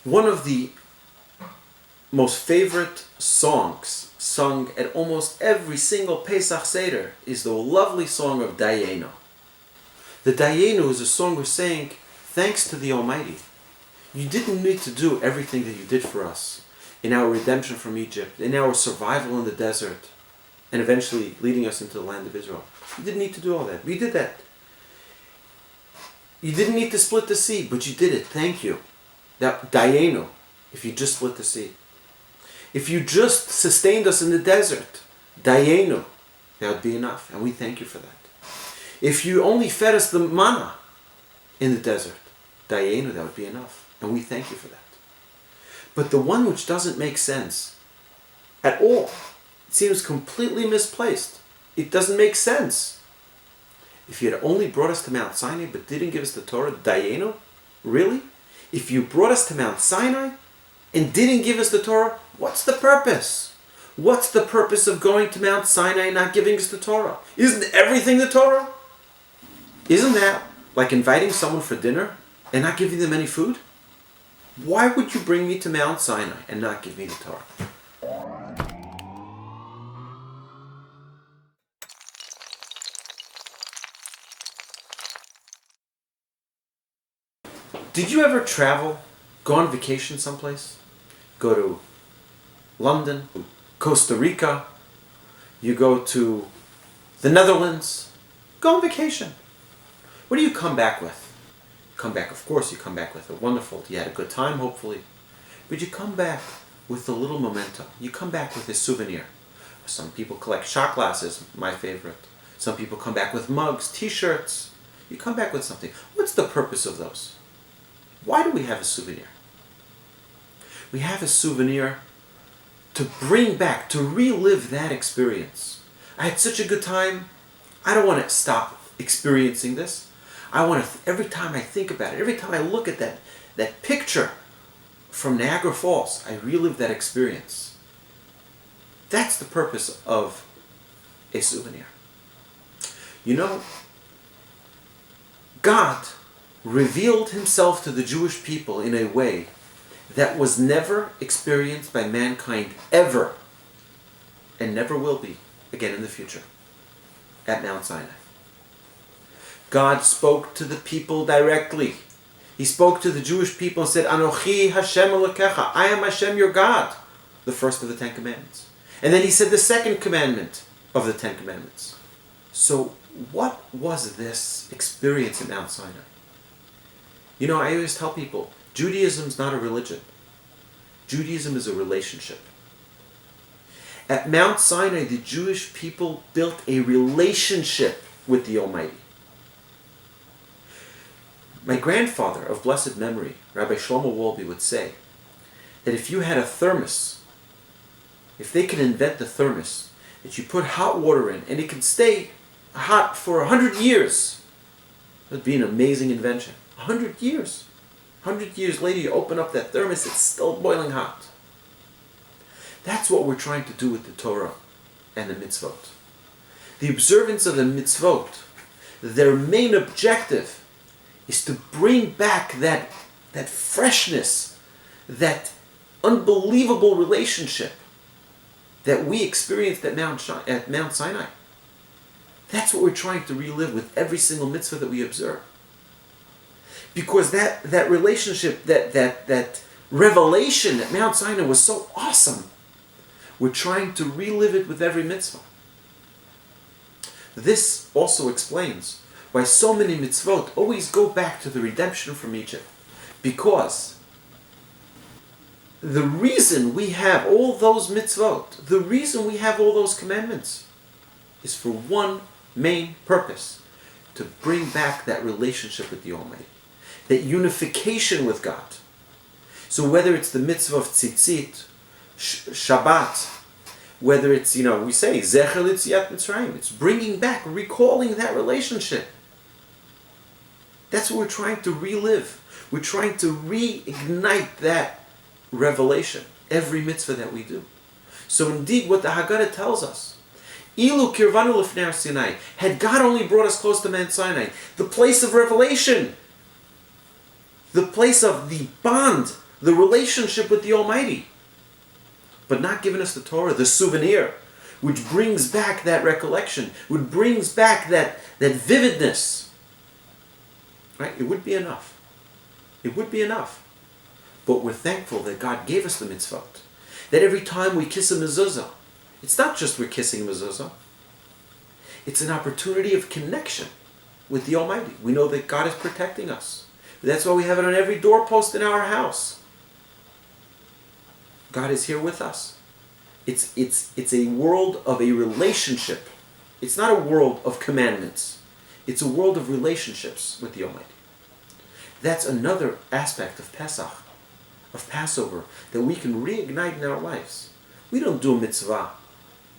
One of the most favorite songs sung at almost every single Pesach Seder is the lovely song of Dayeinu. The Dayeinu is a song we're saying, thanks to the Almighty. You didn't need to do everything that you did for us in our redemption from Egypt, in our survival in the desert, and eventually leading us into the land of Israel. You didn't need to do all that. We did that. You didn't need to split the sea, but you did it. Thank you. That Dayeinu, if you just split the sea. If you just sustained us in the desert, Dayeinu, that would be enough. And we thank you for that. If you only fed us the manna in the desert, Dayeinu, that would be enough. And we thank you for that. But the one which doesn't make sense at all, it seems completely misplaced. It doesn't make sense. If you had only brought us to Mount Sinai but didn't give us the Torah, Dayeinu? Really? If you brought us to Mount Sinai and didn't give us the Torah, what's the purpose? What's the purpose of going to Mount Sinai and not giving us the Torah? Isn't everything the Torah? Isn't that like inviting someone for dinner and not giving them any food? Why would you bring me to Mount Sinai and not give me the Torah? Did you ever travel, go on vacation someplace? Go to London, Costa Rica, you go to the Netherlands, go on vacation. What do you come back with? Come back, of course, you come back with a wonderful, you had a good time, hopefully. But you come back with a little memento. You come back with a souvenir. Some people collect shot glasses, my favorite. Some people come back with mugs, t-shirts. You come back with something. What's the purpose of those? Why do we have a souvenir? We have a souvenir to bring back, to relive that experience. I had such a good time. I don't want to stop experiencing this. I want to, every time I think about it, every time I look at that picture from Niagara Falls, I relive that experience. That's the purpose of a souvenir. You know, God revealed himself to the Jewish people in a way that was never experienced by mankind ever, and never will be again in the future, at Mount Sinai. God spoke to the people directly. He spoke to the Jewish people and said, Anochi Hashem Elokecha, I am Hashem your God, the first of the 10 Commandments. And then he said the second commandment of the 10 Commandments. So what was this experience at Mount Sinai? You know, I always tell people, Judaism is not a religion. Judaism is a relationship. At Mount Sinai, the Jewish people built a relationship with the Almighty. My grandfather of blessed memory, Rabbi Wolbe, would say that if you had a thermos, if they could invent the thermos, that you put hot water in and it could stay hot for 100 years, that would be an amazing invention. 100 years. 100 years later, you open up that thermos, it's still boiling hot. That's what we're trying to do with the Torah and the mitzvot. The observance of the mitzvot, their main objective is to bring back that freshness, that unbelievable relationship that we experienced at Mount Sinai. That's what we're trying to relive with every single mitzvah that we observe. Because that relationship, that revelation at Mount Sinai was so awesome. We're trying to relive it with every mitzvah. This also explains why so many mitzvot always go back to the redemption from Egypt. Because the reason we have all those mitzvot, the reason we have all those commandments, is for one main purpose: to bring back that relationship with the Almighty, that unification with God. So whether it's the mitzvah of tzitzit, Shabbat, whether it's, we say, Zecher L'Tziat Mitzrayim, it's bringing back, recalling that relationship. That's what we're trying to relive. We're trying to reignite that revelation, every mitzvah that we do. So indeed, what the Haggadah tells us, Ilu kirvanu lefnei Sinai, had God only brought us close to Mount Sinai, the place of revelation, the place of the bond the relationship with the Almighty, but not giving us the Torah, the souvenir, which brings back that recollection, which brings back that vividness. Right? It would be enough. It would be enough. But we're thankful that God gave us the mitzvot. That every time we kiss a mezuzah, it's not just we're kissing a mezuzah. It's an opportunity of connection with the Almighty. We know that God is protecting us. That's why we have it on every doorpost in our house. God is here with us. It's a world of a relationship. It's not a world of commandments. It's a world of relationships with the Almighty. That's another aspect of Pesach, of Passover, that we can reignite in our lives. We don't do a mitzvah,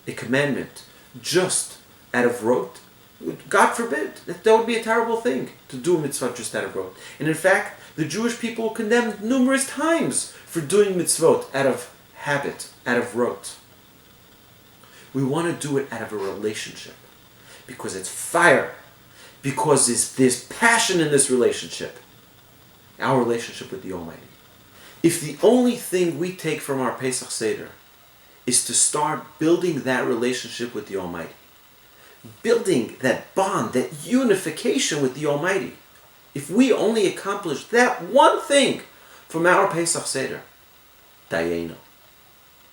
a commandment, just out of rote. God forbid. That would be a terrible thing, to do a mitzvah just out of rote. And in fact, the Jewish people were condemned numerous times for doing mitzvot out of habit, out of rote. We want to do it out of a relationship, because it's fire, because there's passion in this relationship, our relationship with the Almighty. If the only thing we take from our Pesach Seder is to start building that relationship with the Almighty, building that bond, that unification with the Almighty, if we only accomplish that one thing from our Pesach Seder, Dayeinu.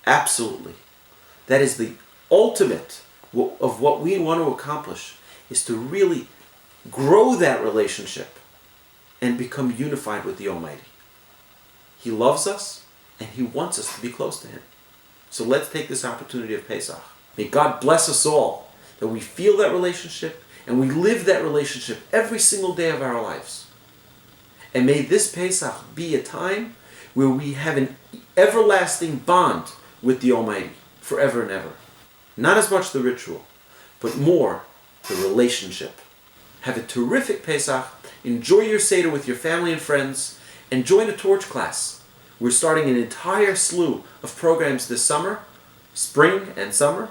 Absolutely. That is the ultimate of what we want to accomplish, is to really grow that relationship and become unified with the Almighty. He loves us and He wants us to be close to Him. So let's take this opportunity of Pesach. May God bless us all, that we feel that relationship and we live that relationship every single day of our lives. And may this Pesach be a time where we have an everlasting bond with the Almighty forever and ever. Not as much the ritual, but more the relationship. Have a terrific Pesach. Enjoy your Seder with your family and friends, and join a torch class. We're starting an entire slew of programs this summer, spring and summer,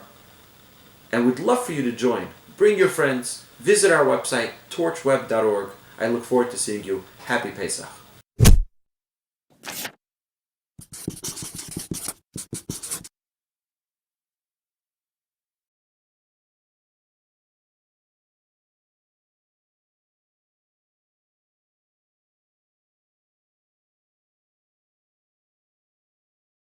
and we'd love for you to join. Bring your friends. Visit our website, torchweb.org. I look forward to seeing you. Happy Pesach.